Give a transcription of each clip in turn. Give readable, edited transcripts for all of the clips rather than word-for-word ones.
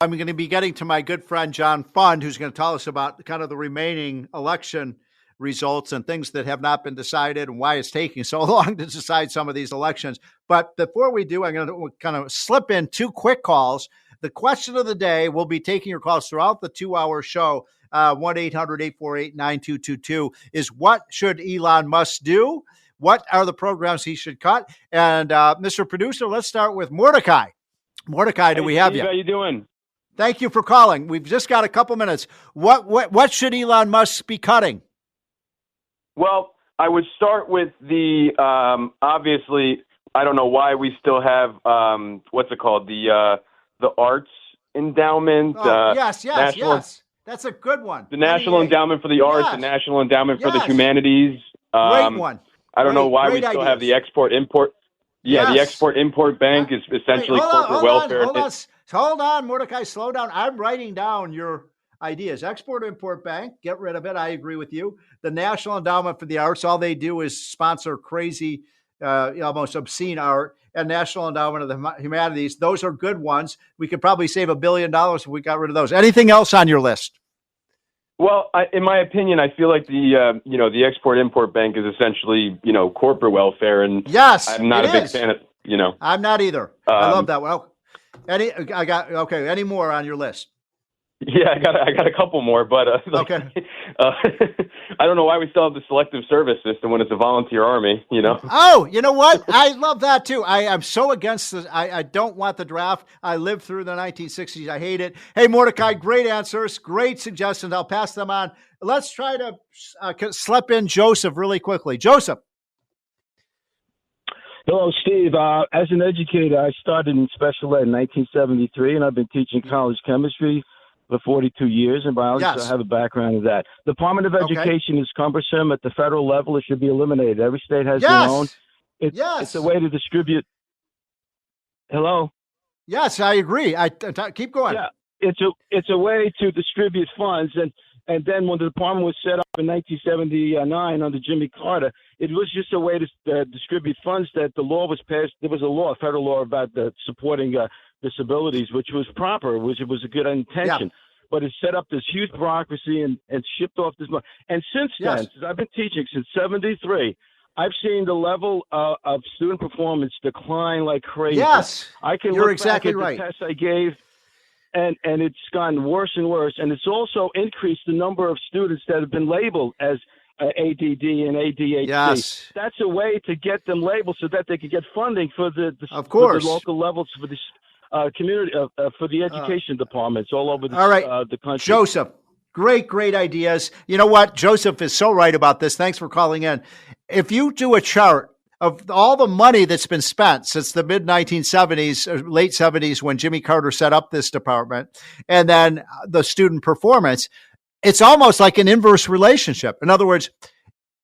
I'm going to be getting to my good friend John Fund, who's going to tell us about kind of the remaining election results and things that have not been decided and why it's taking so long to decide some of these elections. But before we do, I'm going to kind of slip in two quick calls. The question of the day, we'll be taking your calls throughout the 2-hour show. 1-800-848-9222 is what should Elon Musk do? What are the programs he should cut? And Mr. Producer, let's start with Mordecai. Mordecai, do we have Steve, you? How you doing? Thank you for calling. We've just got a couple minutes. What should Elon Musk be cutting? Well, I would start with the obviously. I don't know why we still have what's it called, the Arts Endowment. Yes. That's a good one. The National Endowment for the Arts, the National Endowment for the Humanities. Great one. I don't know why we still have the Export-Import. Yeah, the Export-Import Bank is essentially corporate welfare. Hold on, Mordecai, slow down. I'm writing down your ideas. Export-Import Bank, get rid of it. I agree with you. The National Endowment for the Arts, all they do is sponsor crazy, almost obscene art. And National Endowment of the Humanities, those are good ones. We could probably save $1 billion if we got rid of those. Anything else on your list? Well, in my opinion, I feel like the Export-Import Bank is essentially, corporate welfare, and yes, I'm not a big fan of, I'm not either. I love that one. Any more on your list? Yeah, I got a couple more, but okay. I don't know why we still have the selective service system when it's a volunteer army, Oh, you know what? I love that too. I'm so against this. I don't want the draft. I lived through the 1960s. I hate it. Hey, Mordecai, great answers, great suggestions. I'll pass them on. Let's try to slip in Joseph really quickly. Joseph. Hello, Steve. As an educator, I started in special ed in 1973, and I've been teaching college chemistry for 42 years in biology, so I have a background in that. The Department of Education is cumbersome. At the federal level, it should be eliminated. Every state has their own. It's a way to distribute. Hello? Yes, I agree. Keep going. Yeah, it's a way to distribute funds, and then when the department was set up in 1979 under Jimmy Carter, it was just a way to distribute funds. That the law was passed. There was a federal law about supporting disabilities, which was proper, it was a good intention, but it set up this huge bureaucracy and shipped off this money. And since then, since I've been teaching since 73, I've seen the level of student performance decline like crazy. Yes, I can you're look exactly back at right. the tests I gave, and it's gotten worse and worse. And it's also increased the number of students that have been labeled as ADD and ADHD. Yes. That's a way to get them labeled so that they can get funding for the local levels for the community for the education departments all over the country. Joseph, great ideas. You know what? Joseph is so right about this. Thanks for calling in. If you do a chart of all the money that's been spent since the mid 1970s, or late 70s, when Jimmy Carter set up this department, and then the student performance, it's almost like an inverse relationship. In other words,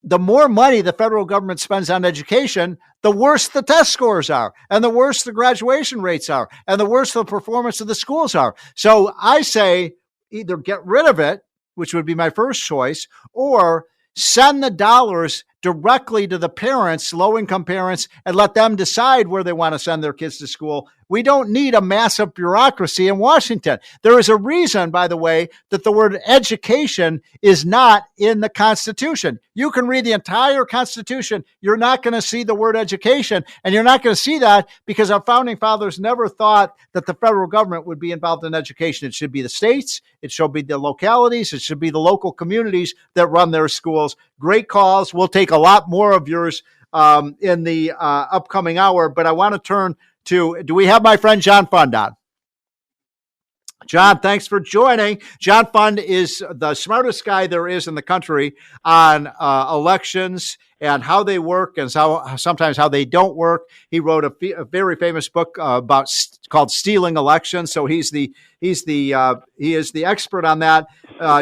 the more money the federal government spends on education, the worse the test scores are, and the worse the graduation rates are, and the worse the performance of the schools are. So I say either get rid of it, which would be my first choice, or send the dollars directly to the parents, low-income parents, and let them decide where they want to send their kids to school. We don't need a massive bureaucracy in Washington. There is a reason, by the way, that the word education is not in the Constitution. You can read the entire Constitution. You're not going to see the word education, and you're not going to see that because our founding fathers never thought that the federal government would be involved in education. It should be the states. It should be the localities. It should be the local communities that run their schools. Great calls. We'll take a lot more of yours in the upcoming hour, but I want to turn to, do we have my friend John Fund on? John, thanks for joining. John Fund is the smartest guy there is in the country on elections and how they work and sometimes how they don't work. He wrote a very famous book called Stealing Elections. So he is the expert on that.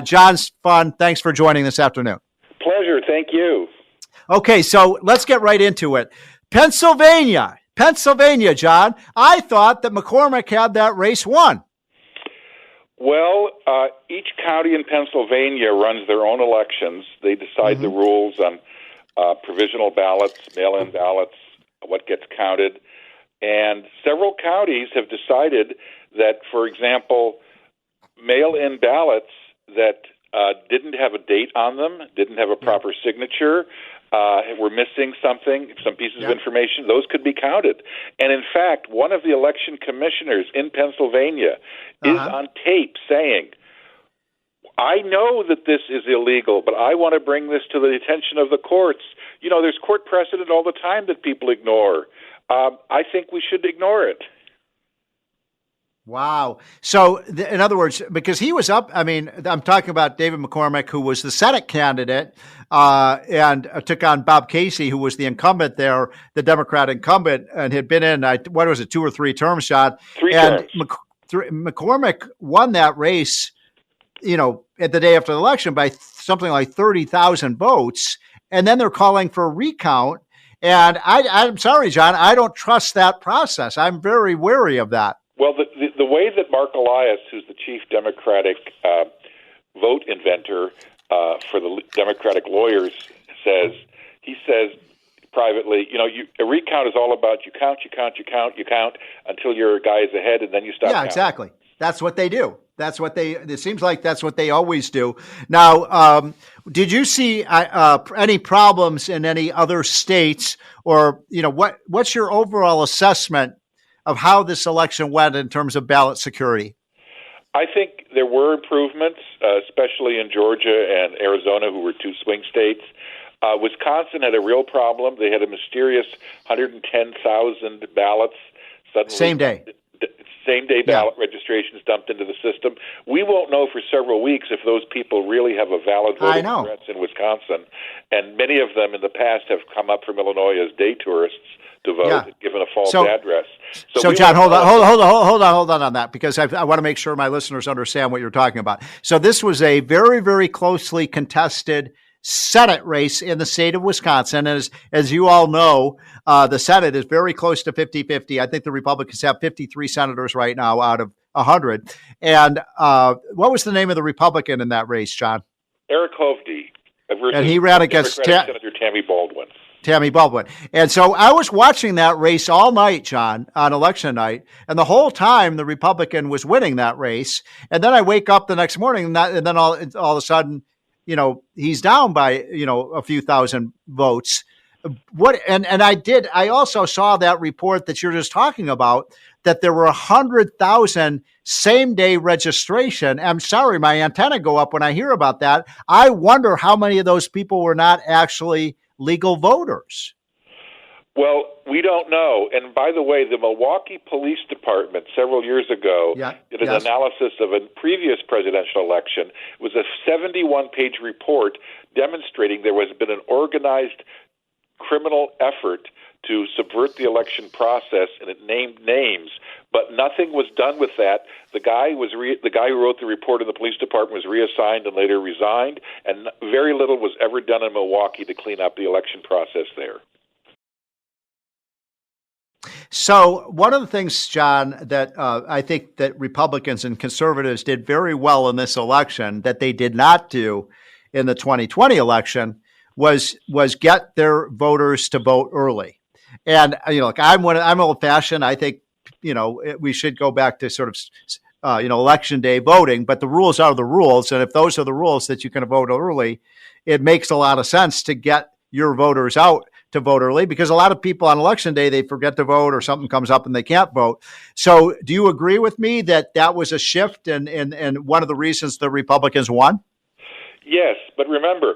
John's Fund, thanks for joining this afternoon. Pleasure. Thank you. Okay, so let's get right into it. Pennsylvania, John. I thought that McCormick had that race won. Well, each county in Pennsylvania runs their own elections. They decide the rules on provisional ballots, mail-in ballots, what gets counted. And several counties have decided that, for example, ballots that didn't have a date on them, didn't have a proper signature, were missing something, some pieces of information, those could be counted. And in fact, one of the election commissioners in Pennsylvania is on tape saying, I know that this is illegal, but I want to bring this to the attention of the courts. You know, there's court precedent all the time that people ignore. I think we should ignore it. Wow. So, in other words, because he was up, I mean, I'm talking about David McCormick, who was the Senate candidate and took on Bob Casey, who was the incumbent there, the Democrat incumbent, and had been in, what was it, 2 or 3 terms, John? Three terms. McCormick won that race, you know, at the day after the election by something like 30,000 votes. And then they're calling for a recount. And I'm sorry, John, I don't trust that process. I'm very wary of that. Well, the way that Mark Elias, who's the chief Democratic vote inventor for the Democratic lawyers, says, he says privately, you know, a recount is all about you count until your guy is ahead, and then you stop counting. Exactly. That's what they do. It seems like that's what they always do. Now, did you see any problems in any other states, or, you know, what's your overall assessment of how this election went in terms of ballot security? I think there were improvements, especially in Georgia and Arizona, who were 2 swing states. Wisconsin had a real problem. They had a mysterious 110,000 ballots suddenly. Same day ballot registrations dumped into the system. We won't know for several weeks if those people really have a valid voting address in Wisconsin. And many of them in the past have come up from Illinois as day tourists to vote, given a false address. So John, hold on on that, because I want to make sure my listeners understand what you're talking about. So this was a very, very closely contested Senate race in the state of Wisconsin. And as you all know, the Senate is very close to 50-50. I think the Republicans have 53 senators right now out of 100. And what was the name of the Republican in that race, John? Eric Hovde. And he ran against Senator Tammy Baldwin. And so I was watching that race all night, John, on election night. And the whole time the Republican was winning that race. And then I wake up the next morning and then all of a sudden, you know, he's down by, you know, a few thousand votes. I also saw that report that you're just talking about, that there were 100,000 same day registration. I'm sorry, my antenna go up when I hear about that. I wonder how many of those people were not actually legal voters. Well, we don't know. And by the way, the Milwaukee Police Department several years ago did an analysis of a previous presidential election. It was a 71-page report demonstrating there has been an organized criminal effort to subvert the election process, and it named names, but nothing was done with that. The guy who wrote the report in the police department was reassigned and later resigned, and very little was ever done in Milwaukee to clean up the election process there. So one of the things, John, that I think that Republicans and conservatives did very well in this election that they did not do in the 2020 election was get their voters to vote early. And, you know, like I'm old fashioned. I think, you know, we should go back to sort of, election day voting, but the rules are the rules. And if those are the rules that you can vote early, it makes a lot of sense to get your voters out to vote early, because a lot of people on election day, they forget to vote or something comes up and they can't vote. So do you agree with me that was a shift and one of the reasons the Republicans won? Yes, but remember,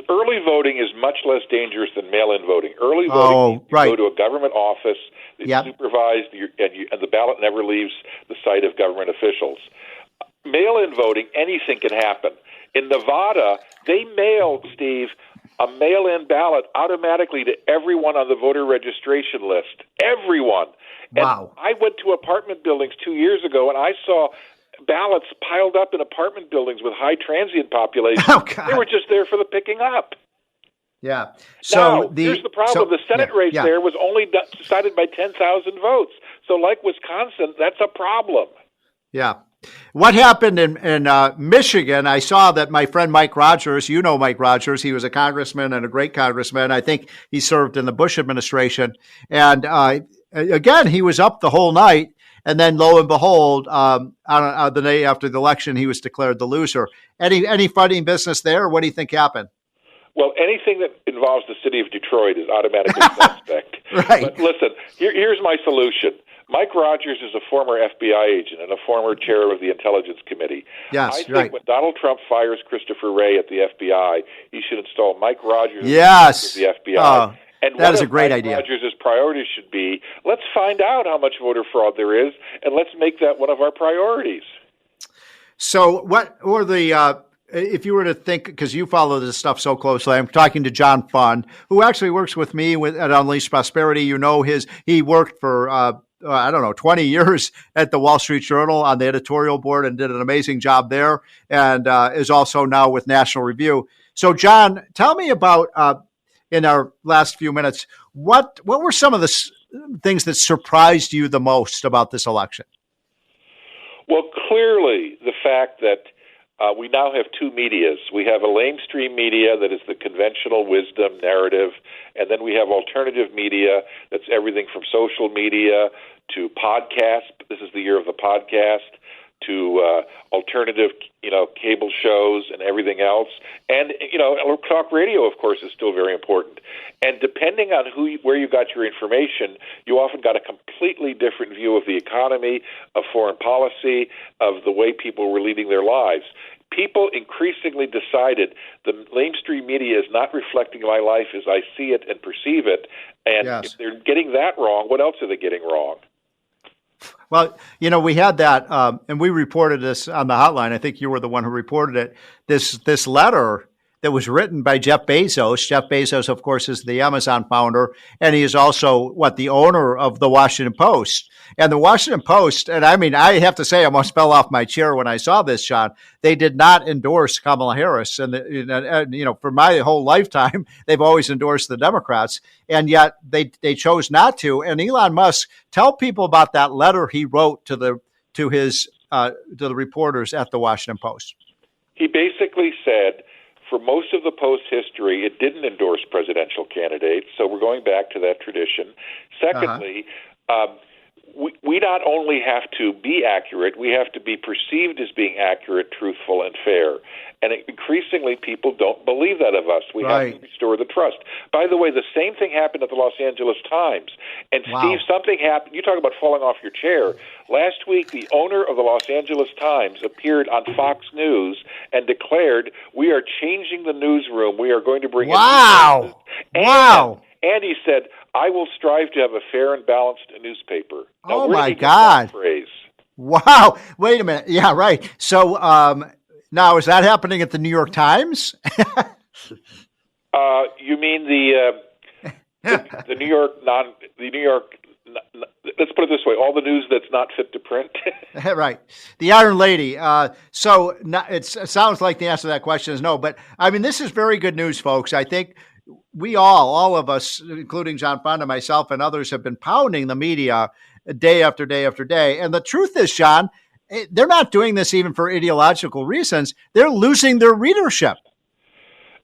early voting is much less dangerous than mail-in voting. Early voting, you go to a government office, it's supervised, and the ballot never leaves the sight of government officials. Mail-in voting, anything can happen. In Nevada, they mailed, Steve, a mail-in ballot automatically to everyone on the voter registration list. Everyone. Wow. And I went to apartment buildings 2 years ago, and I saw ballots piled up in apartment buildings with high transient populations. Oh, God. They were just there for the picking up. Yeah. So here's the problem. The Senate race there was only decided by 10,000 votes. So like Wisconsin, that's a problem. Yeah. What happened in Michigan, I saw that my friend Mike Rogers, you know Mike Rogers, he was a congressman and a great congressman. I think he served in the Bush administration. And again, he was up the whole night. And then lo and behold, on the day after the election, he was declared the loser. Any funny business there? What do you think happened? Well, anything that involves the city of Detroit is automatically suspect. Right. But listen, here's my solution. Mike Rogers is a former FBI agent and a former chair of the Intelligence Committee. Yes, I think when Donald Trump fires Christopher Wray at the FBI, he should install Mike Rogers as the FBI. And that is a great Mike idea. Rogers' priorities should be, let's find out how much voter fraud there is, and let's make that one of our priorities. So what were the... if you were to think, because you follow this stuff so closely, I'm talking to John Fund, who actually works with me at Unleashed Prosperity. You know, he worked for, 20 years at the Wall Street Journal on the editorial board and did an amazing job there, and is also now with National Review. So, John, tell me about, in our last few minutes, what were some of the things that surprised you the most about this election? Well, clearly the fact that we now have two medias. We have a lamestream media that is the conventional wisdom narrative, and then we have alternative media that's everything from social media to podcast. This is the year of the podcast, to alternative, cable shows and everything else. And, talk radio, of course, is still very important. And depending on where you got your information, you often got a completely different view of the economy, of foreign policy, of the way people were leading their lives. People increasingly decided the lamestream media is not reflecting my life as I see it and perceive it. And if they're getting that wrong, what else are they getting wrong? Well, we had that, and we reported this on the hotline. I think you were the one who reported it. This letter that was written by Jeff Bezos. Jeff Bezos, of course, is the Amazon founder, and he is also the owner of the Washington Post. And the Washington Post, and I have to say, I almost fell off my chair when I saw this, Sean. They did not endorse Kamala Harris, and for my whole lifetime, they've always endorsed the Democrats, and yet they chose not to. And Elon Musk, tell people about that letter he wrote to the reporters at the Washington Post. He basically said, for most of the Post history, it didn't endorse presidential candidates, so we're going back to that tradition. Secondly, we not only have to be accurate, we have to be perceived as being accurate, truthful, and fair. And increasingly, people don't believe that of us. We have to restore the trust. By the way, the same thing happened at the Los Angeles Times. And Steve, something happened. You talk about falling off your chair. Last week, the owner of the Los Angeles Times appeared on Fox News and declared, we are changing the newsroom. We are going to bring in... And he said, I will strive to have a fair and balanced newspaper. Now, oh, my God. Phrase? Wow. Wait a minute. Yeah, right. So now, is that happening at the New York Times? You mean the New York let's put it this way, all the news that's not fit to print. Right. The Iron Lady. So it sounds like the answer to that question is no, but this is very good news, folks. I think we all of us, including John Fund and myself and others, have been pounding the media day after day after day. And the truth is, John, they're not doing this even for ideological reasons. They're losing their readership.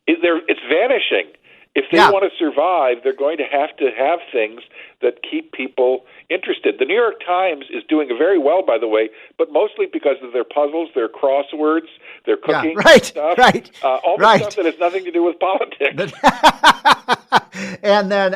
It's vanishing. If they want to survive, they're going to have things that keep people interested. The New York Times is doing very well, by the way, but mostly because of their puzzles, their crosswords, their cooking stuff. All the stuff that has nothing to do with politics. And then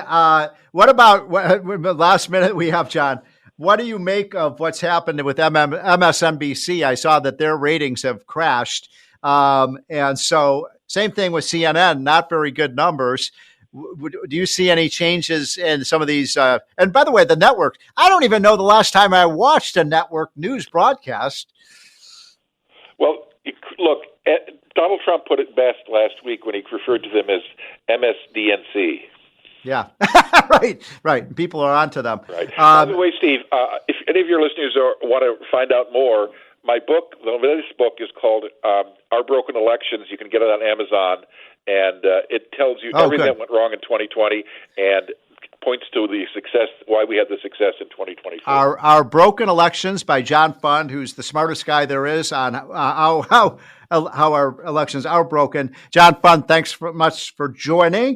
what about the last minute we have, John? What do you make of what's happened with MSNBC? I saw that their ratings have crashed. And so same thing with CNN, not very good numbers. Do you see any changes in some of these? And by the way, the network, I don't even know the last time I watched a network news broadcast. Well, look, Donald Trump put it best last week when he referred to them as MSDNC. Yeah, right. People are onto them. Right. By the way, Steve, if any of your listeners want to find out more, my book, the latest book, is called Our Broken Elections. You can get it on Amazon, and it tells you everything that went wrong in 2020 and points to the success, why we had the success in 2024. Our Broken Elections by John Fund, who's the smartest guy there is on how our elections are broken. John Fund, thanks much for joining.